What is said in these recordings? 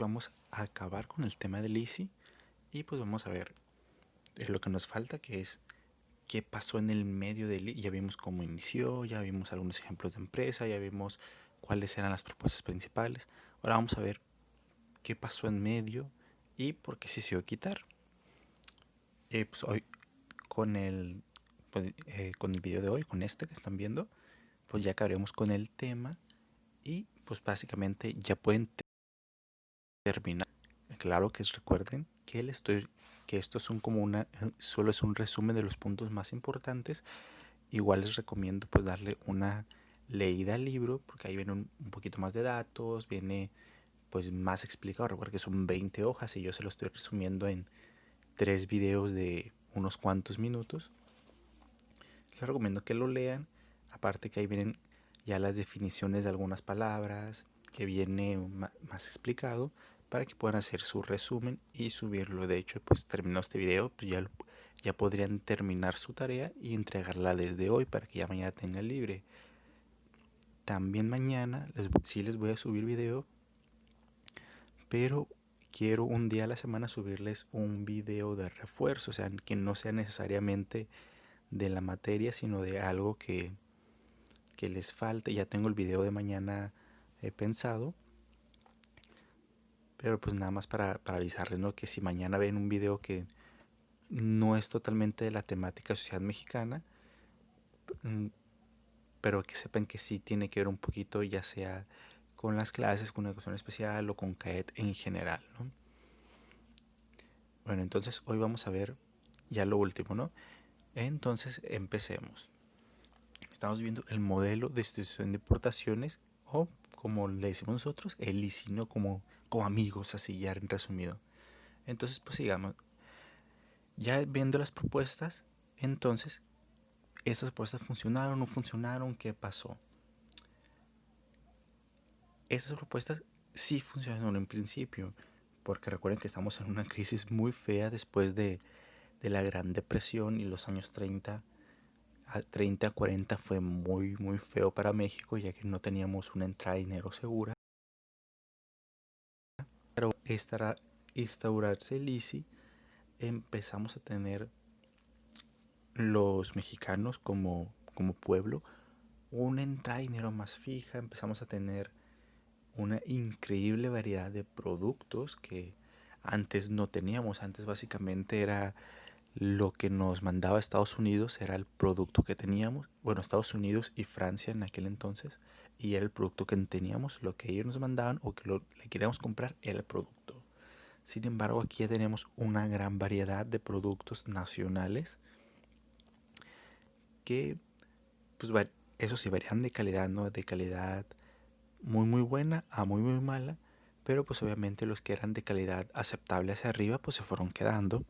pues vamos a acabar con el tema del Easy y pues vamos a ver lo que nos falta, que es qué pasó en el medio del Easy. Ya vimos cómo inició, ya vimos algunos ejemplos de empresa, ya vimos cuáles eran las propuestas principales. Ahora vamos a ver qué pasó en medio y por qué se decidió quitar. Pues hoy con con el video de hoy, con este que están viendo, pues ya acabaremos con el tema y pues básicamente ya pueden terminar. Claro que recuerden que esto es solo es un resumen de los puntos más importantes. Igual les recomiendo pues darle una leída al libro porque ahí viene un poquito más de datos, viene pues más explicado. Recuerda que son 20 hojas y yo se lo estoy resumiendo en 3 videos de unos cuantos minutos. Les recomiendo que lo lean. Aparte que ahí vienen ya las definiciones de algunas palabras, que viene más explicado para que puedan hacer su resumen y subirlo. De hecho, pues terminó este video, pues ya podrían terminar su tarea y entregarla desde hoy para que ya mañana tengan libre. También mañana sí les voy a subir video, pero quiero un día a la semana subirles un video de refuerzo, o sea, que no sea necesariamente de la materia, sino de algo que les falte. Ya tengo el video de mañana pensado, pero pues nada más para avisarles, ¿no? Que si mañana ven un video que no es totalmente de la temática sociedad mexicana, pero que sepan que sí tiene que ver un poquito, ya sea con las clases, con una educación especial o con CAET en general, ¿no? Bueno, entonces hoy vamos a ver ya lo último, ¿no? Entonces empecemos. Estamos viendo el modelo de institución de importaciones, o como le decimos nosotros, el ICINO, como amigos, así ya en resumido. Entonces, pues sigamos. Ya viendo las propuestas, entonces, ¿esas propuestas funcionaron o no funcionaron? ¿Qué pasó? Esas propuestas sí funcionaron en principio, porque recuerden que estamos en una crisis muy fea después de la Gran Depresión y los años 30 a 40 fue muy muy feo para México, ya que no teníamos una entrada de dinero segura. Pero estará instaurarse el ICI, empezamos a tener los mexicanos como pueblo una entrada de dinero más fija, empezamos a tener una increíble variedad de productos que antes no teníamos. Antes básicamente era lo que nos mandaba Estados Unidos, era el producto que teníamos. Bueno, Estados Unidos y Francia en aquel entonces, y era el producto que teníamos. Lo que ellos nos mandaban o que le queríamos comprar era el producto. Sin embargo, aquí ya tenemos una gran variedad de productos nacionales que, pues, eso sí, varían de calidad, ¿no? De calidad muy muy buena a muy muy mala, pero pues obviamente los que eran de calidad aceptable hacia arriba pues se fueron quedando.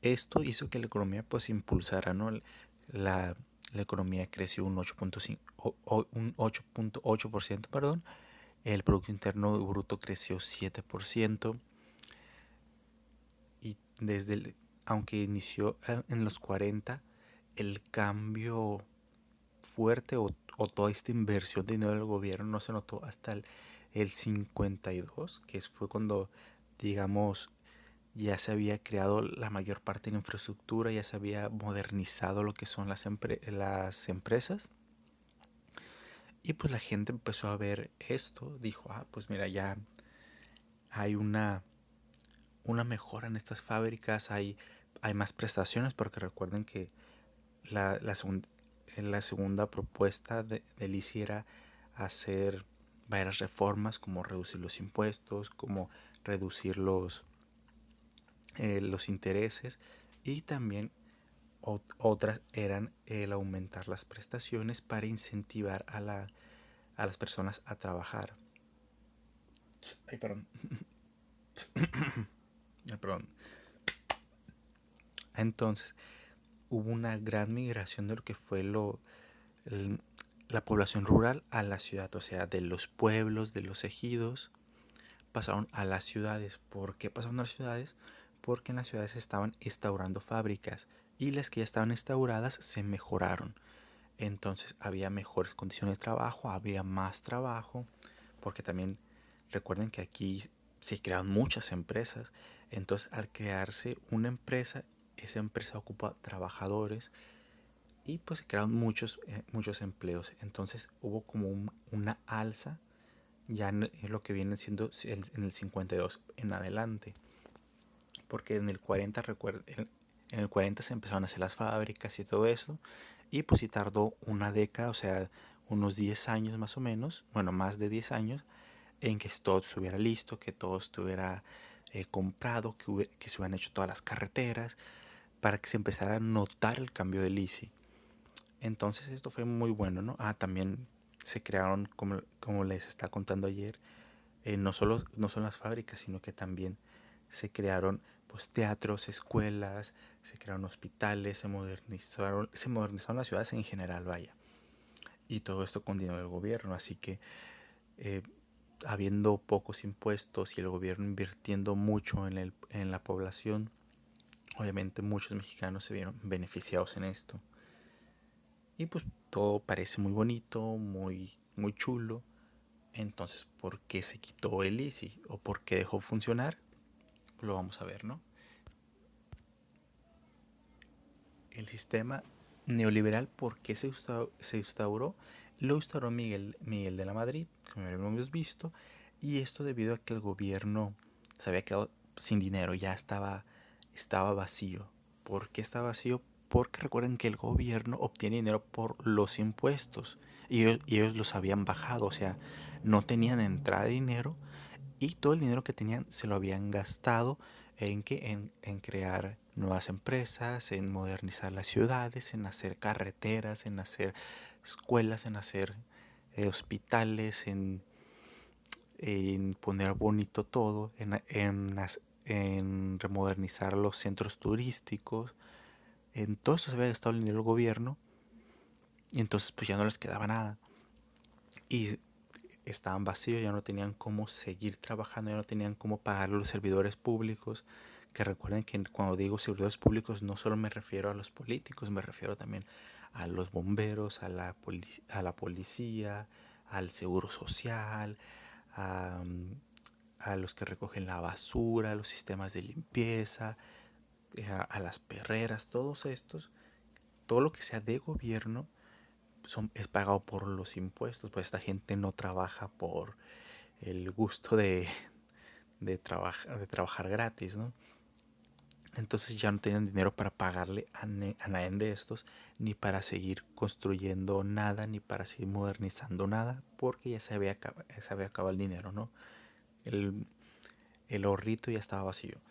Esto hizo que la economía pues impulsara, ¿no? La, la economía creció un 8.5 un 8.8%, perdón. El producto interno bruto creció 7% y aunque inició en los 40, el cambio fuerte o toda esta inversión de dinero del gobierno no se notó hasta el 52, que fue cuando, digamos, ya se había creado la mayor parte de la infraestructura, ya se había modernizado lo que son las empresas. Y pues la gente empezó a ver esto, dijo, pues mira, ya hay una mejora en estas fábricas, hay más prestaciones, porque recuerden que la, la, la segunda propuesta del ICI era hacer varias reformas, como reducir los impuestos, como reducir los intereses, y también otras eran el aumentar las prestaciones para incentivar a las personas a trabajar. Ay, perdón. Ay, perdón. Entonces, hubo una gran migración de lo que fue la población rural a la ciudad, o sea, de los pueblos, de los ejidos, pasaron a las ciudades. ¿Por qué pasaron a las ciudades? Porque en las ciudades se estaban instaurando fábricas y las que ya estaban instauradas se mejoraron. Entonces había mejores condiciones de trabajo, había más trabajo, porque también Recuerden que aquí se crearon muchas empresas. Entonces, al crearse una empresa, esa empresa ocupa trabajadores y pues se crearon muchos empleos. Entonces, hubo como una alza ya en lo que viene siendo en el 52 en adelante. Porque en el 40, en el 40 se empezaron a hacer las fábricas y todo eso. Y pues sí tardó una década, o sea, unos 10 años más o menos, bueno, más de 10 años, en que todo estuviera listo, que todo estuviera comprado, que se hubieran hecho todas las carreteras, para que se empezara a notar el cambio del ICI. Entonces esto fue muy bueno, ¿no? También se crearon, como les estaba contando ayer, no son las fábricas, sino que también se crearon pues teatros, escuelas, se crearon hospitales, se modernizaron las ciudades en general, vaya. Y todo esto con dinero del gobierno, así que eh, habiendo pocos impuestos y el gobierno invirtiendo mucho en la población, obviamente muchos mexicanos se vieron beneficiados en esto. Y pues todo parece muy bonito, muy chulo. Entonces, ¿por qué se quitó el ICI? ¿O por qué dejó funcionar? Lo vamos a ver, ¿no? El sistema neoliberal, ¿por qué se instauró? Lo instauró Miguel de la Madrid, como ya lo hemos visto, y esto debido a que el gobierno se había quedado sin dinero, ya estaba vacío. ¿Por qué estaba vacío? Porque recuerden que el gobierno obtiene dinero por los impuestos y ellos los habían bajado, o sea, no tenían entrada de dinero y todo el dinero que tenían se lo habían gastado en crear nuevas empresas, en modernizar las ciudades, en hacer carreteras, en hacer escuelas, en hacer hospitales, en poner bonito todo, en remodernizar los centros turísticos. En todo eso se había gastado el dinero del gobierno y entonces pues ya no les quedaba nada. Y estaban vacíos, ya no tenían cómo seguir trabajando, ya no tenían cómo pagar a los servidores públicos. Que recuerden que cuando digo servidores públicos no solo me refiero a los políticos, me refiero también a los bomberos, a la policía, al seguro social, a, a los que recogen la basura, a los sistemas de limpieza, a las perreras, todos estos, todo lo que sea de gobierno es pagado por los impuestos. Pues esta gente no trabaja por el gusto de trabajar gratis, ¿no? Entonces ya no tenían dinero para pagarle a nadie de estos, ni para seguir construyendo nada, ni para seguir modernizando nada, porque ya se había acabado el dinero, ¿no? El, el ahorrito ya estaba vacío.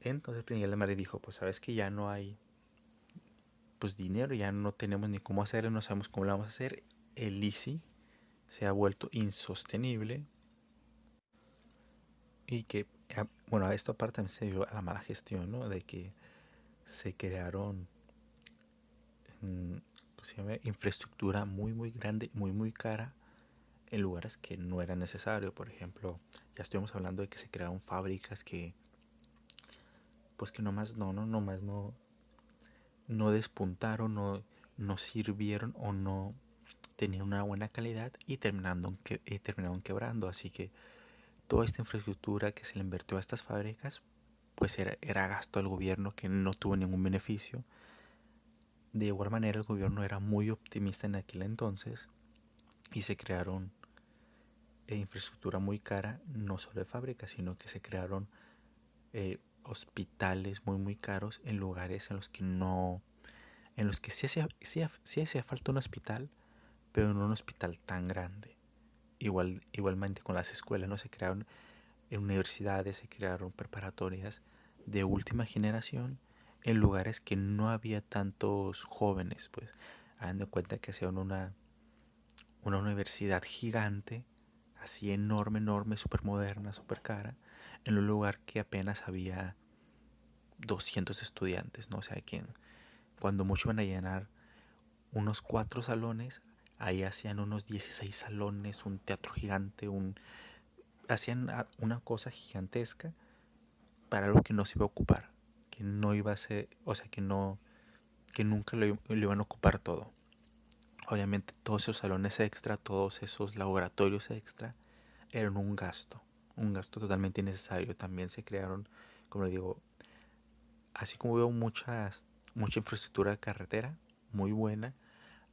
Entonces Miguel de Madrid dijo, pues sabes que ya no hay pues dinero, ya no tenemos ni cómo hacerlo, no sabemos cómo lo vamos a hacer. El ICI se ha vuelto insostenible y que, bueno, a esto aparte también se dio a la mala gestión, ¿no? De que se crearon ¿cómo se llama? Infraestructura muy grande, muy cara en lugares que no era necesario. Por ejemplo, ya estuvimos hablando de que se crearon fábricas que pues que nomás no despuntaron, no sirvieron o no tenían una buena calidad y terminaron quebrando. Así que toda esta infraestructura que se le invirtió a estas fábricas pues era gasto del gobierno que no tuvo ningún beneficio. De igual manera el gobierno era muy optimista en aquel entonces y se crearon infraestructura muy cara, no solo de fábricas, sino que se crearon hospitales muy caros en lugares en los que sí hacía falta un hospital, pero no un hospital tan grande. Igualmente con las escuelas, ¿no? Se crearon universidades, se crearon preparatorias de última generación en lugares que no había tantos jóvenes, pues. Hagan de cuenta que hacían una universidad gigante, así enorme, súper moderna, súper cara, en un lugar que apenas había 200 estudiantes, ¿no? O sea, que cuando mucho iban a llenar unos 4 salones, ahí hacían unos 16 salones, un teatro gigante, hacían una cosa gigantesca para algo que no se iba a ocupar, que no iba a ser, o sea, que nunca lo iban a ocupar todo. Obviamente todos esos salones extra, todos esos laboratorios extra, eran un gasto totalmente innecesario. También se crearon, como le digo, así como veo mucha infraestructura de carretera, muy buena,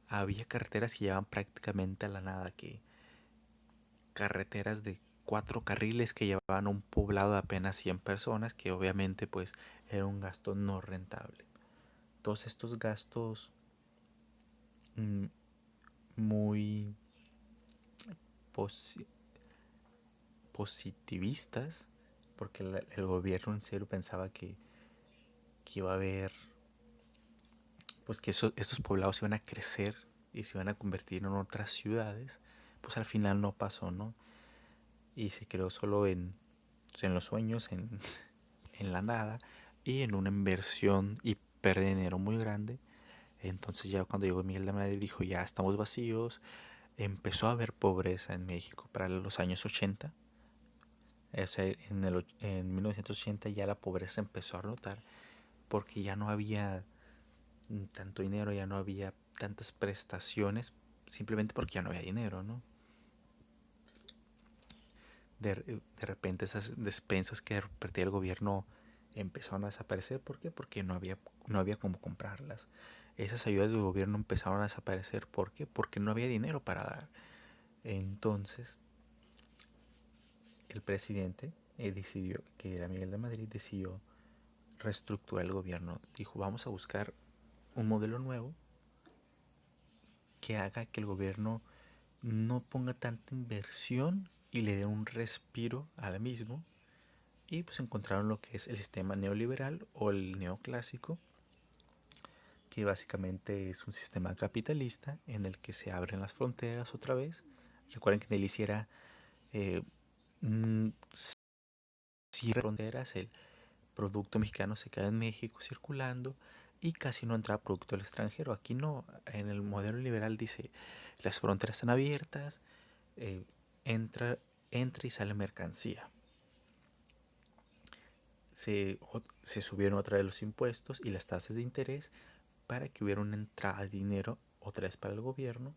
había carreteras que llevaban prácticamente a la nada, que carreteras de 4 carriles que llevaban a un poblado de apenas 100 personas, que obviamente pues era un gasto no rentable. Todos estos gastos mm, muy posi- positivistas, porque el gobierno en serio pensaba que iba a haber, pues que estos poblados iban a crecer y se iban a convertir en otras ciudades, pues al final no pasó, ¿no? Y se quedó solo pues, en los sueños, en la nada y en una inversión y pérdida de dinero muy grande. Entonces ya cuando llegó Miguel de Madrid dijo ya estamos vacíos, empezó a haber pobreza en México para los años 80. O sea, en 1980 ya la pobreza empezó a notar porque ya no había tanto dinero, ya no había tantas prestaciones, simplemente porque ya no había dinero, ¿no? De repente esas despensas que repartía el gobierno empezaron a desaparecer. ¿Por qué? Porque no había cómo comprarlas. Esas ayudas del gobierno empezaron a desaparecer. ¿Por qué? Porque no había dinero para dar. Entonces, el presidente decidió, que era Miguel de Madrid, decidió reestructurar el gobierno. Dijo, vamos a buscar un modelo nuevo que haga que el gobierno no ponga tanta inversión y le dé un respiro al mismo. Y pues encontraron lo que es el sistema neoliberal o el neoclásico, que básicamente es un sistema capitalista en el que se abren las fronteras otra vez. Recuerden que en él hiciera eh, cierre fronteras, el producto mexicano se queda en México circulando y casi no entra producto del extranjero. Aquí no, en el modelo liberal dice las fronteras están abiertas, eh, entra, entra y sale mercancía. Se subieron otra vez los impuestos y las tasas de interés para que hubiera una entrada de dinero otra vez para el gobierno.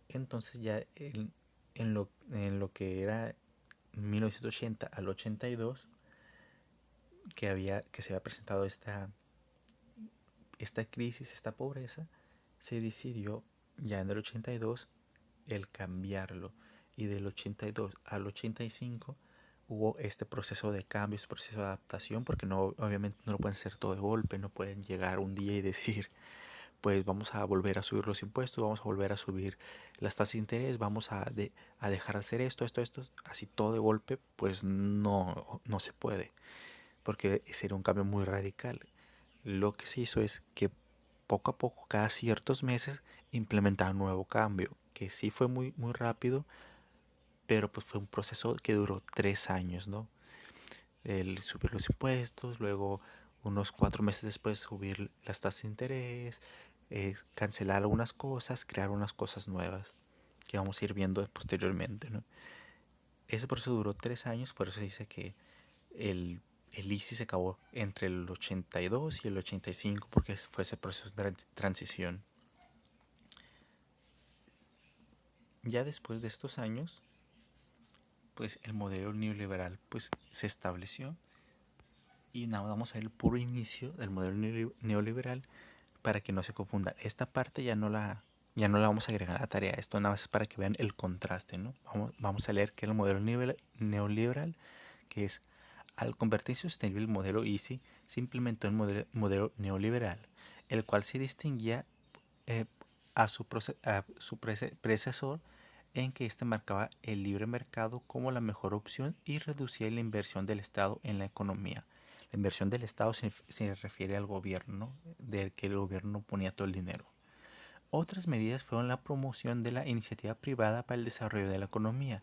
Entonces ya en lo que era 1980 al 82 que se había presentado esta crisis, esta pobreza, se decidió ya en el 82 el cambiarlo. Y del 82 al 85 hubo este proceso de cambio, este proceso de adaptación, porque no, obviamente no lo pueden hacer todo de golpe, no pueden llegar un día y decir, pues vamos a volver a subir los impuestos, vamos a volver a subir las tasas de interés, vamos a dejar de hacer esto, así todo de golpe, pues no se puede, porque sería un cambio muy radical. Lo que se hizo es que poco a poco, cada ciertos meses, implementaban un nuevo cambio, que sí fue muy rápido, pero pues fue un proceso que duró 3 años, ¿no? El subir los impuestos, luego unos 4 meses después subir las tasas de interés, cancelar algunas cosas, crear unas cosas nuevas que vamos a ir viendo posteriormente, ¿no? Ese proceso duró 3 años, por eso se dice que el ICI se acabó entre el 82 y el 85 porque fue ese proceso de transición. Ya después de estos años, pues el modelo neoliberal pues se estableció y nada, vamos a ver el puro inicio del modelo neoliberal para que no se confundan. Esta parte ya no la vamos a agregar a la tarea. Esto nada más es para que vean el contraste, ¿no? Vamos a leer que el modelo neoliberal, que es al convertirse sostenible el modelo Easy, se implementó el modelo neoliberal, el cual se distinguía eh, a su predecesor en que éste marcaba el libre mercado como la mejor opción y reducía la inversión del Estado en la economía. La inversión del Estado se refiere al gobierno, del que el gobierno ponía todo el dinero. Otras medidas fueron la promoción de la iniciativa privada para el desarrollo de la economía.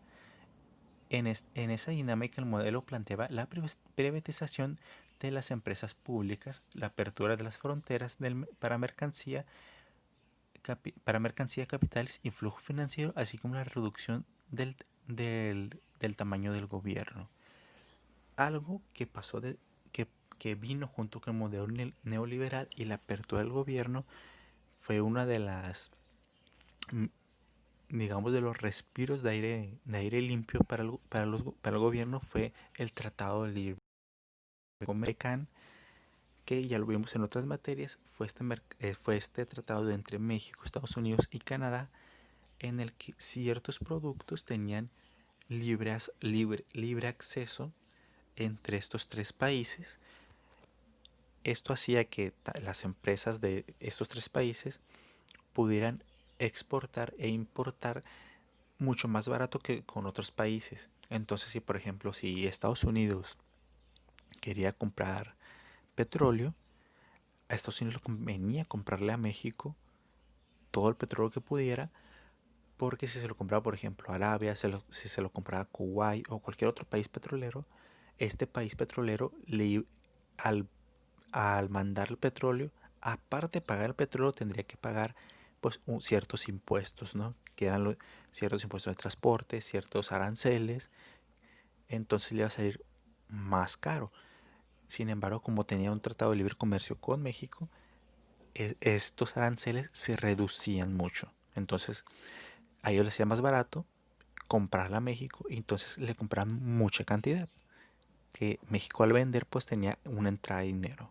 En esa dinámica el modelo planteaba la privatización de las empresas públicas, la apertura de las fronteras para mercancía, capitales y flujo financiero, así como la reducción del tamaño del gobierno. Algo que pasó que vino junto con el modelo neoliberal y la apertura del gobierno fue una de las digamos, de los respiros de aire limpio para el gobierno fue el Tratado de Libre Comercio, que ya lo vimos en otras materias, fue este tratado entre México, Estados Unidos y Canadá, en el que ciertos productos tenían libre acceso entre estos tres países. Esto hacía que las empresas de estos tres países pudieran exportar e importar mucho más barato que con otros países. Entonces, si por ejemplo, si Estados Unidos quería comprar petróleo, a Estados Unidos le convenía comprarle a México todo el petróleo que pudiera, porque si se lo compraba, por ejemplo, a Arabia, si se lo compraba a Kuwait o cualquier otro país petrolero, este país petrolero al, al mandar el petróleo, aparte de pagar el petróleo, tendría que pagar pues ciertos impuestos, ¿no? Que eran ciertos impuestos de transporte, ciertos aranceles, entonces le iba a salir más caro. Sin embargo, como tenía un tratado de libre comercio con México, estos aranceles se reducían mucho. Entonces, a ellos les hacía más barato comprarla a México y entonces le compraban mucha cantidad. Que México al vender pues tenía una entrada de dinero.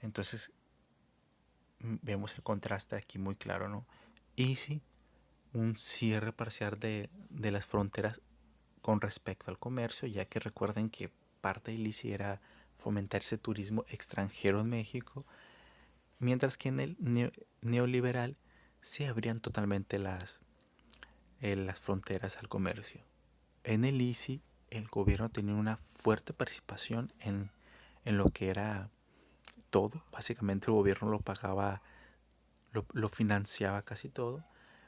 Entonces vemos el contraste aquí muy claro, ¿no? Y sí, un cierre parcial de las fronteras con respecto al comercio, ya que recuerden que parte de ILICI era fomentar ese turismo extranjero en México, mientras que en el neoliberal se abrían totalmente las fronteras al comercio. En el ICI el gobierno tenía una fuerte participación en lo que era todo. Básicamente el gobierno lo pagaba, lo financiaba casi todo.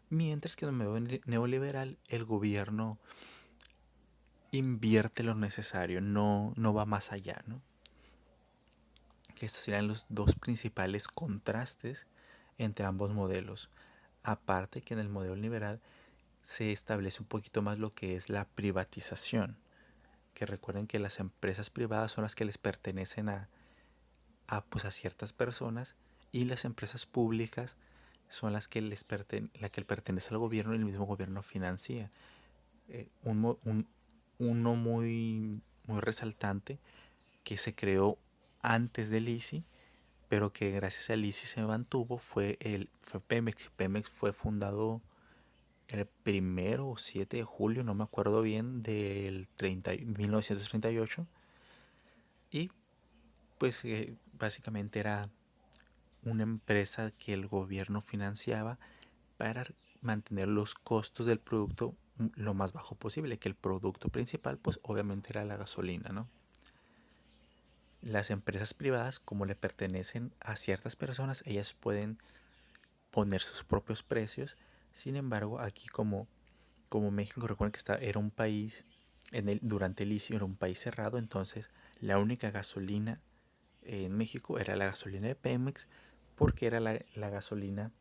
Mientras que en el neoliberal el gobierno invierte lo necesario, no va más allá, ¿no? Que estos serían los dos principales contrastes entre ambos modelos. Aparte que en el modelo liberal se establece un poquito más lo que es la privatización. Que recuerden que las empresas privadas son las que les pertenecen pues a ciertas personas y las empresas públicas son las que la que pertenece al gobierno y el mismo gobierno financia. Uno muy resaltante que se creó antes del ICI, pero que gracias al ICI se mantuvo, fue Pemex. Pemex fue fundado el 1 o 7 de julio, no me acuerdo bien, del 1938. Y pues básicamente era una empresa que el gobierno financiaba para mantener los costos del producto lo más bajo posible, que el producto principal pues obviamente era la gasolina, ¿no? Las empresas privadas, como le pertenecen a ciertas personas, ellas pueden poner sus propios precios. Sin embargo, aquí como México, recuerden que era un país, durante el ICI era un país cerrado, entonces la única gasolina en México era la gasolina de Pemex, porque era la gasolina,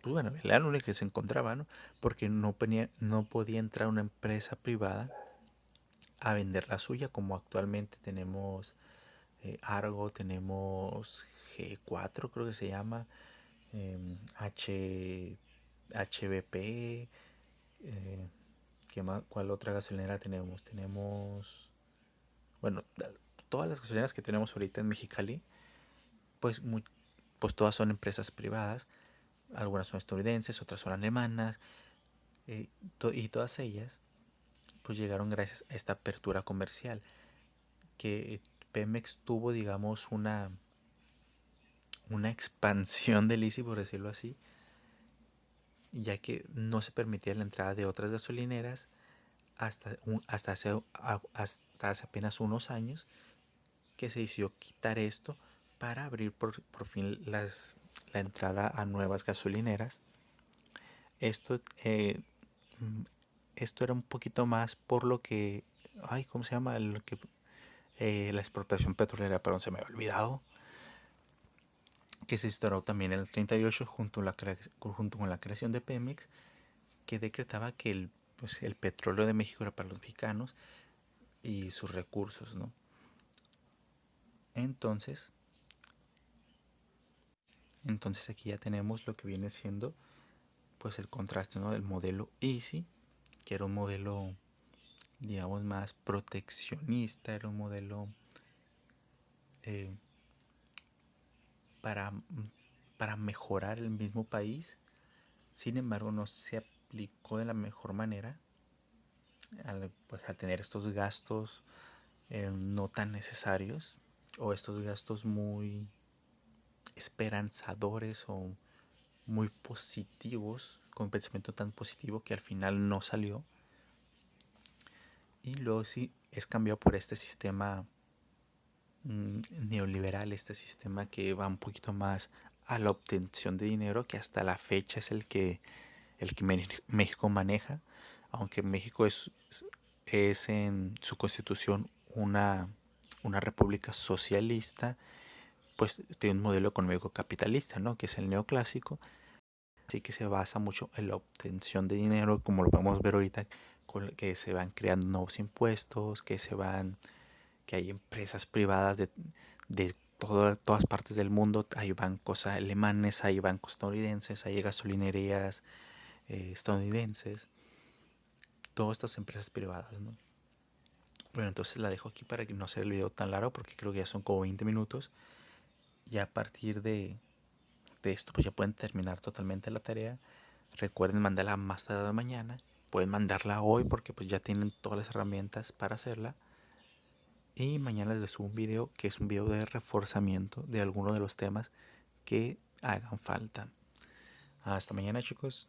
pues bueno, era la única que se encontraba, ¿no? Porque no podía entrar una empresa privada a vender la suya, como actualmente tenemos Argo, tenemos G4, creo que se llama, H, HBP, ¿cuál otra gasolinera tenemos? Tenemos, bueno, todas las gasolineras que tenemos ahorita en Mexicali, pues, pues todas son empresas privadas, algunas son estadounidenses, otras son alemanas, y todas ellas pues llegaron gracias a esta apertura comercial, que Pemex tuvo, digamos, una expansión del ICI, por decirlo así, ya que no se permitía la entrada de otras gasolineras hasta hace apenas unos años, que se decidió quitar esto para abrir por fin la entrada a nuevas gasolineras. Esto, esto era un poquito más por lo que, ay, ¿cómo se llama? La expropiación petrolera, perdón, se me había olvidado, que se instauró también en el 38 junto con la creación de Pemex, que decretaba que pues el petróleo de México era para los mexicanos y sus recursos, ¿no? Entonces aquí ya tenemos lo que viene siendo pues el contraste, ¿no? Del modelo Easy, que era un modelo, digamos, más proteccionista, era un modelo eh, para, para mejorar el mismo país. Sin embargo, no se aplicó de la mejor manera pues, al tener estos gastos no tan necesarios, o estos gastos muy esperanzadores o muy positivos, con un pensamiento tan positivo que al final no salió. Y luego sí es cambiado por este sistema neoliberal, este sistema que va un poquito más a la obtención de dinero, que hasta la fecha es el que México maneja, aunque México es en su constitución una república socialista, pues tiene un modelo económico capitalista, ¿no? Que es el neoclásico, así que se basa mucho en la obtención de dinero, como lo podemos ver ahorita, con que se van creando nuevos impuestos, que hay empresas privadas de todas partes del mundo, hay bancos alemanes, hay bancos estadounidenses, hay gasolinerías estadounidenses, todas estas empresas privadas, ¿no? Bueno, entonces la dejo aquí para que no sea el video tan largo, porque creo que ya son como 20 minutos. Ya a partir de esto, pues ya pueden terminar totalmente la tarea. Recuerden mandarla más tarde de mañana. Pueden mandarla hoy porque pues ya tienen todas las herramientas para hacerla. Y mañana les subo un video que es un video de reforzamiento de alguno de los temas que hagan falta. Hasta mañana, chicos.